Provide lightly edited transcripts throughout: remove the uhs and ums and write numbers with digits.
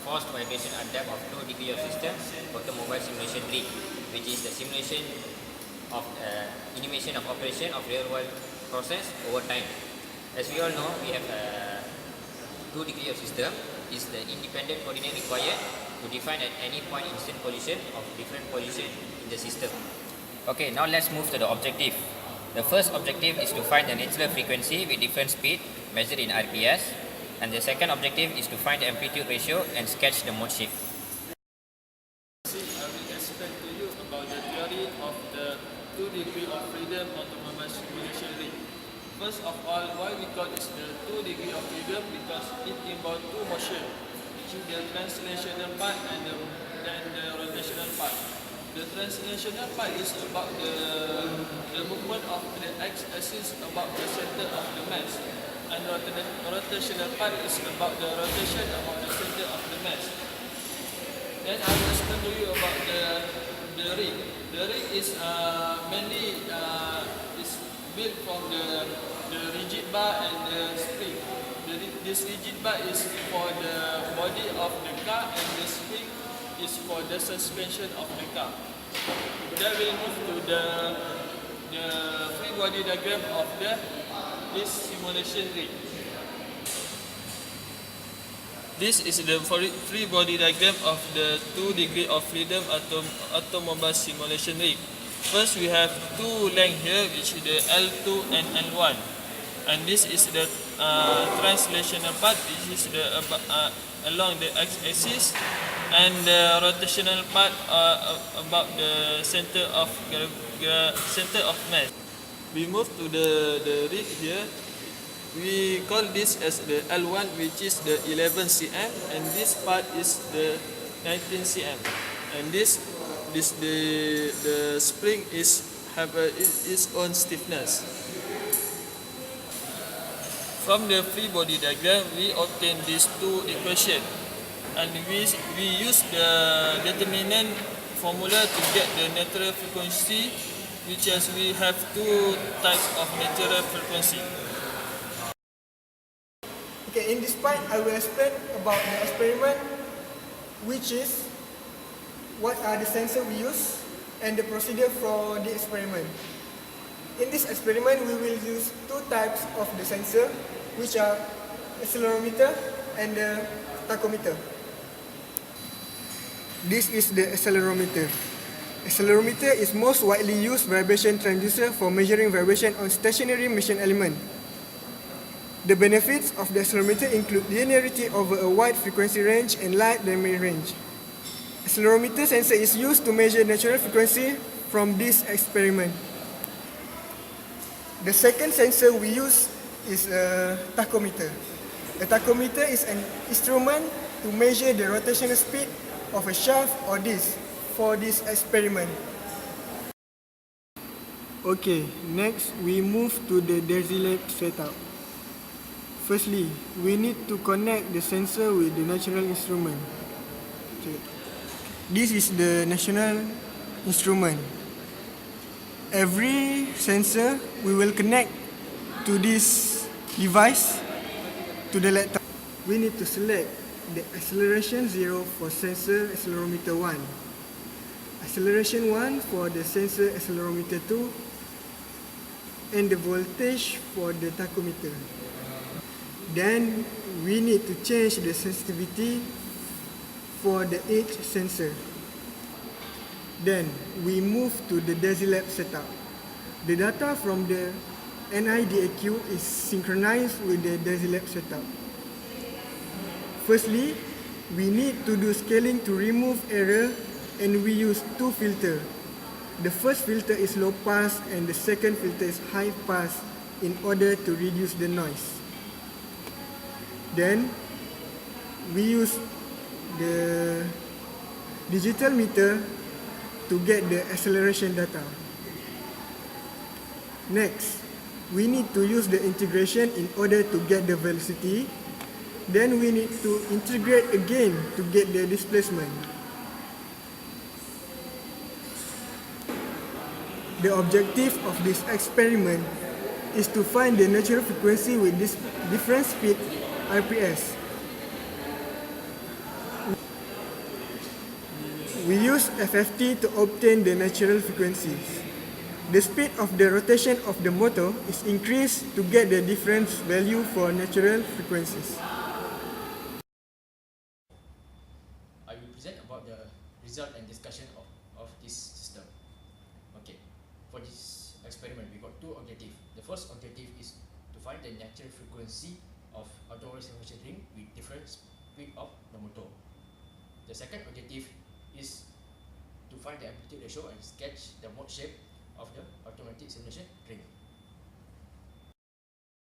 forced vibration at depth of 2 degrees of system automobile simulation rig, which is the simulation of animation of operation of real world process over time. As we all know, we have 2 degrees of system is the independent coordinate required to define at any point instant position of different position in the system. Okay, now let's move to the objective. The first objective is to find the natural frequency with different speed measured in RPS, and the second objective is to find the amplitude ratio and sketch the mode shift. I will explain to you about the theory of the 2 degrees of freedom automobile simulation rig. First of all, why we call it the 2 degrees of freedom? Because it involves two motion, which is the translational part and the rotational part. The translational part is about the movement of the x-axis about the center of the mass, and the rotational part is about the rotation about the center of the mass. Then I will explain to you about the rig. The rig is mainly is built from the rigid bar and the spring. This rigid bar is for the body of the car, and the spring is for the suspension of the car. Then we'll move to the free body diagram of this simulation rig. This is the free body diagram of the 2 degrees of freedom automobile simulation rig. First, we have two lengths here, which is the L2 and L1, and this is the translational part, which is along the x-axis, and the rotational part about the center of mass. We move to the rig here. We call this as the L1, which is the 11 cm, and this part is the 19 cm, and the spring have its own stiffness. From the free body diagram, we obtain these two equations, and we use the determinant formula to get the natural frequency, which is we have two types of natural frequency. Okay, in this part, I will explain about the experiment, which is what are the sensors we use and the procedure for the experiment. In this experiment, we will use two types of the sensor, which are accelerometer and the tachometer. This is the accelerometer. Accelerometer is most widely used vibration transducer for measuring vibration on stationary machine element. The benefits of the accelerometer include linearity over a wide frequency range and light dynamic range. Accelerometer sensor is used to measure natural frequency from this experiment. The second sensor we use is a tachometer. A tachometer is an instrument to measure the rotational speed of a shaft or disc for this experiment. Okay, next we move to the Desired setup. Firstly, we need to connect the sensor with the natural instrument. Okay. This is the national instrument. Every sensor we will connect to this device to the laptop. We need to select the acceleration 0 for sensor accelerometer 1, acceleration 1 for the sensor accelerometer 2, and the voltage for the tachometer. Then we need to change the sensitivity for each sensor. Then we move to the Desired setup. The data from the NIDAQ is synchronized with the Desired setup. Firstly, we need to do scaling to remove error, and we use two filters. The first filter is low pass and the second filter is high pass in order to reduce the noise. Then we use the digital meter to get the acceleration data. Next, we need to use the integration in order to get the velocity. Then we need to integrate again to get the displacement. The objective of this experiment is to find the natural frequency with this different speed RPS. use FFT to obtain the natural frequencies. The speed of the rotation of the motor is increased to get the difference value for natural frequencies. I will present about the result and discussion of this system. Okay, for this experiment we got two objectives. The first objective is to find the natural frequency of automobile simulation ring with different speed of the motor. The second objective is to find the amplitude ratio and sketch the mode shape of the automatic simulation ring.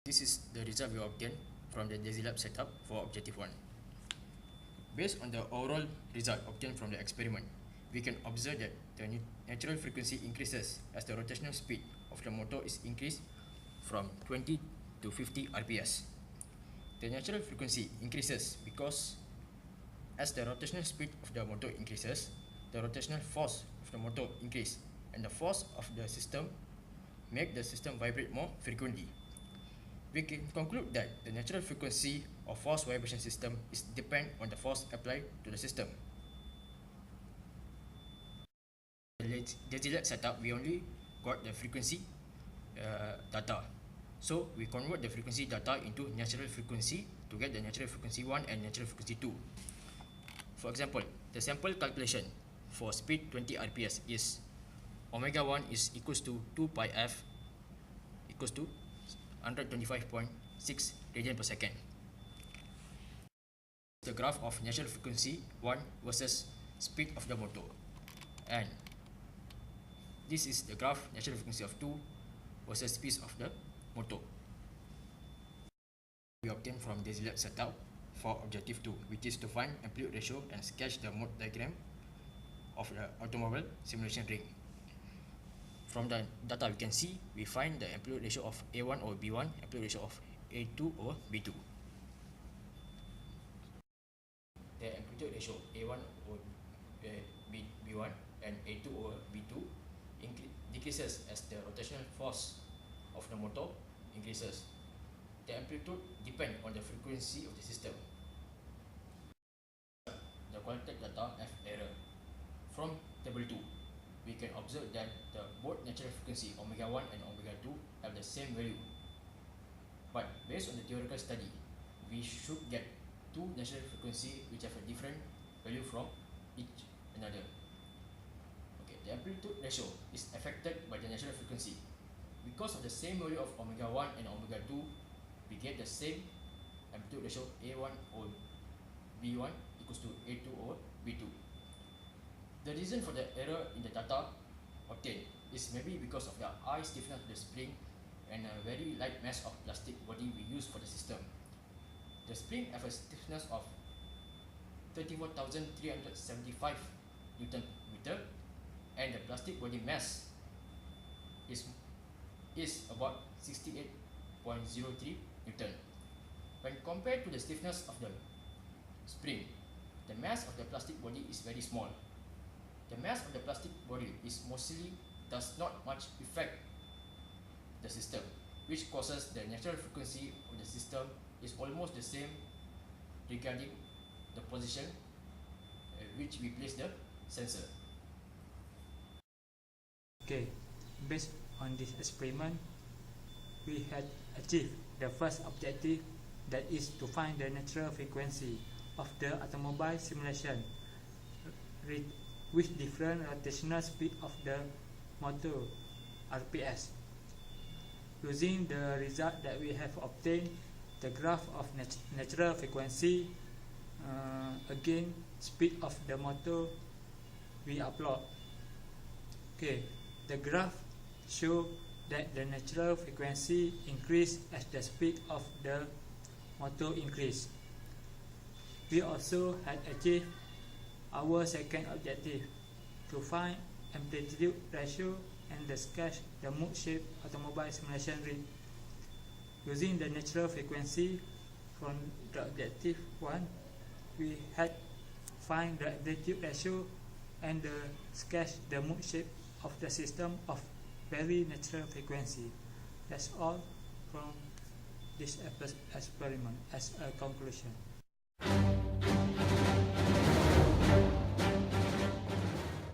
This is the result we obtained from the DesiLab setup for objective 1. Based on the overall result obtained from the experiment, we can observe that the natural frequency increases as the rotational speed of the motor is increased from 20 to 50 RPS. The natural frequency increases because as the rotational speed of the motor increases, the rotational force of the motor increases, and the force of the system make the system vibrate more frequently. We can conclude that the natural frequency of force vibration system is depend on the force applied to the system. The DesiLab setup, we only got the frequency data. So we convert the frequency data into natural frequency to get the natural frequency 1 and natural frequency 2. For example, the sample calculation for speed 20 RPS is omega 1 is equals to 2 pi f equals to 125.6 radian per second. The graph of natural frequency 1 versus speed of the motor, and this is the graph natural frequency of 2 versus speed of the motor. We obtained from DesiLab setup for objective 2, which is to find amplitude ratio and sketch the mode diagram of the automobile simulation ring. From the data we can see, we find the amplitude ratio of A1 over B1, amplitude ratio of A2 over B2. The amplitude ratio A1 over B1 and A2 over B2 decreases as the rotational force of the motor increases. The amplitude depends on the frequency of the system. The qualitative data F error. From table 2, we can observe that the both natural frequency omega 1 and omega 2 have the same value. But based on the theoretical study, we should get two natural frequency which have a different value from each another. Okay, the amplitude ratio is affected by the natural frequency. Because of the same value of omega 1 and omega 2, we get the same amplitude ratio A1 over B1 equals to A2 over B2. The reason for the error in the data obtained is maybe because of the high stiffness of the spring and a very light mass of plastic body we use for the system. The spring has a stiffness of 34,375 Newton meter, and the plastic body mass is about 68.03 Newton. When compared to the stiffness of the spring, the mass of the plastic body is very small. The mass of the plastic body is mostly does not much affect the system, which causes the natural frequency of the system is almost the same regarding the position which we place the sensor. Okay, based on this experiment, we had achieved the first objective, that is to find the natural frequency of the automobile simulation with different rotational speed of the motor RPS. Using the result that we have obtained, the graph of natural frequency, again speed of the motor, we upload. Okay, the graph show that the natural frequency increase as the speed of the motor increase. We also had achieved our second objective, to find amplitude ratio and the sketch the mode shape automobile simulation ring. Using the natural frequency from the objective 1, we had find the amplitude ratio and the sketch the mode shape of the system of very natural frequency. That's all from this experiment as a conclusion.